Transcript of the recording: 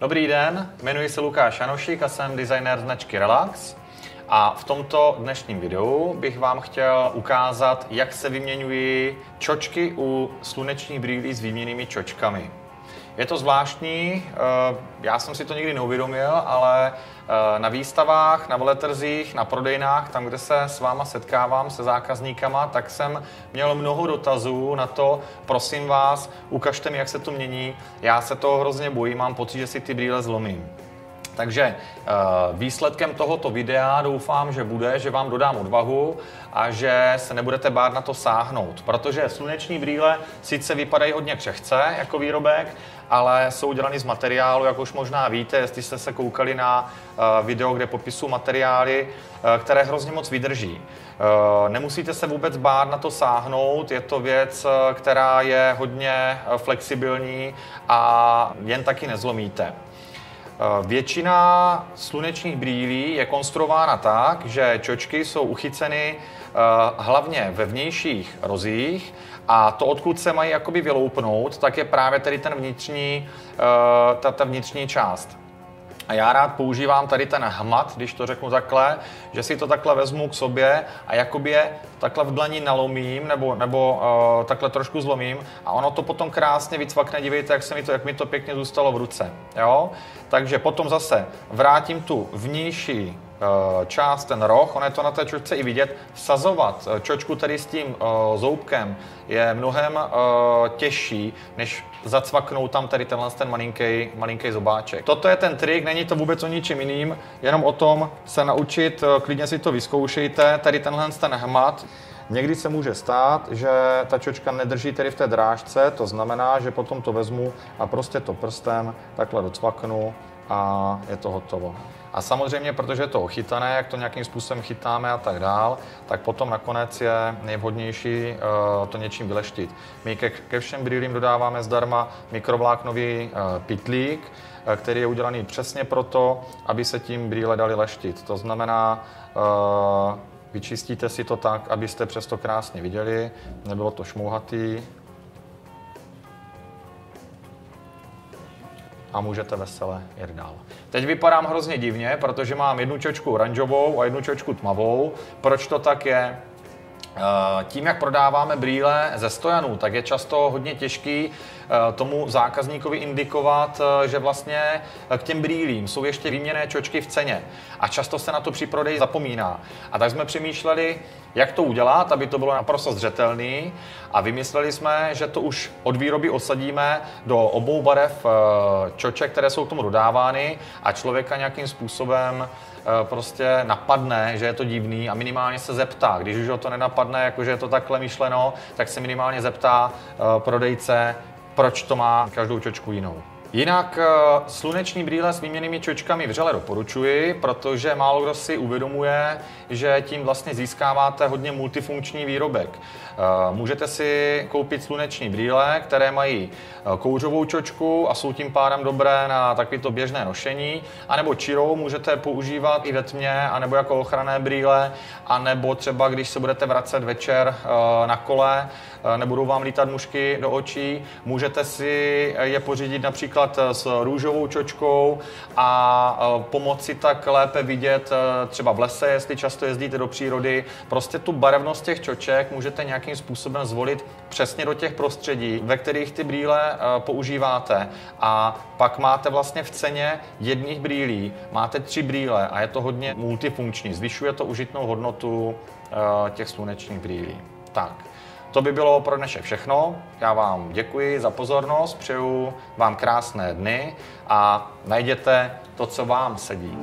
Dobrý den, jmenuji se Lukáš Janošík a jsem designér značky Relax. A v tomto dnešním videu bych vám chtěl ukázat, jak se vyměňují čočky u slunečních brýlí s výměnnými čočkami. Je to zvláštní, já jsem si to nikdy neuvědomil, ale na výstavách, na veletrzích, na prodejnách, tam, kde se s váma setkávám, se zákazníkama, tak jsem měl mnoho dotazů na to, prosím vás, ukažte mi, jak se to mění. Já se toho hrozně bojím, mám pocit, že si ty brýle zlomím. Takže výsledkem tohoto videa doufám, že bude, že vám dodám odvahu a že se nebudete bát na to sáhnout, protože sluneční brýle sice vypadají hodně křehce jako výrobek, ale jsou dělaný z materiálu, jak už možná víte, jestli jste se koukali na video, kde popisuju materiály, které hrozně moc vydrží. Nemusíte se vůbec bát na to sáhnout, je to věc, která je hodně flexibilní a jen taky nezlomíte. Většina slunečních brýlí je konstruována tak, že čočky jsou uchyceny hlavně ve vnějších rozích a to, odkud se mají jakoby vyloupnout, tak je právě tady ten vnitřní, ta vnitřní část. A já rád používám tady ten hmat, když to řeknu takhle, že si to takhle vezmu k sobě a jakoby je takhle v dlani nalomím nebo takhle trošku zlomím a ono to potom krásně vycvakne, dívejte, jak mi to pěkně zůstalo v ruce. Jo? Takže potom zase vrátím tu vnější část, ten roh, ono je to na té čočce i vidět, vsazovat čočku tady s tím zoubkem je mnohem těžší, než zacvaknout tam tady ten malinký zobáček. Toto je ten trik, není to vůbec o ničem jiným, jenom o tom se naučit, klidně si to vyzkoušejte, tady tenhle ten hmat. Někdy se může stát, že ta čočka nedrží tedy v té drážce, to znamená, že potom to vezmu a prostě to prstem takhle docvaknu a je to hotovo. A samozřejmě, protože je to ochytané, jak to nějakým způsobem chytáme a tak dál, tak potom nakonec je nejvhodnější to něčím vyleštit. My ke všem brýlím dodáváme zdarma mikrovláknový pytlík, který je udělaný přesně proto, aby se tím brýle daly leštit. To znamená, vyčistíte si to tak, abyste přesto krásně viděli, nebylo to šmouhatý. A můžete vesele jít dál. Teď vypadám hrozně divně, protože mám jednu čočku oranžovou a jednu čočku tmavou. Proč to tak je? Tím, jak prodáváme brýle ze stojanů, tak je často hodně těžký tomu zákazníkovi indikovat, že vlastně k těm brýlím jsou ještě výměnné čočky v ceně. A často se na to při prodeji zapomíná. A tak jsme přemýšleli, jak to udělat, aby to bylo naprosto zřetelné. A vymysleli jsme, že to už od výroby osadíme do obou barev čoček, které jsou k tomu dodávány a člověka nějakým způsobem prostě napadne, že je to divný a minimálně se zeptá. Když už ho to nenapadne, jakože je to takhle myšleno, tak se minimálně zeptá prodejce, proč to má každou čočku jinou. Jinak sluneční brýle s výměnnými čočkami vřele doporučuji, protože málo kdo si uvědomuje, že tím vlastně získáváte hodně multifunkční výrobek. Můžete si koupit sluneční brýle, které mají kouřovou čočku a jsou tím pádem dobré na takovéto běžné nošení, anebo čirou můžete používat i ve tmě, anebo jako ochranné brýle, anebo třeba když se budete vracet večer na kole, nebudou vám lítat mušky do očí, můžete si je pořídit například s růžovou čočkou a pomoci tak lépe vidět třeba v lese, jestli často jezdíte do přírody. Prostě tu barevnost těch čoček můžete nějakým způsobem zvolit přesně do těch prostředí, ve kterých ty brýle používáte. A pak máte vlastně v ceně jedných brýlí, máte 3 brýle a je to hodně multifunkční. Zvyšuje to užitnou hodnotu těch slunečních brýlí. Tak. To by bylo pro dnešek všechno. Já vám děkuji za pozornost, přeju vám krásné dny a najděte to, co vám sedí.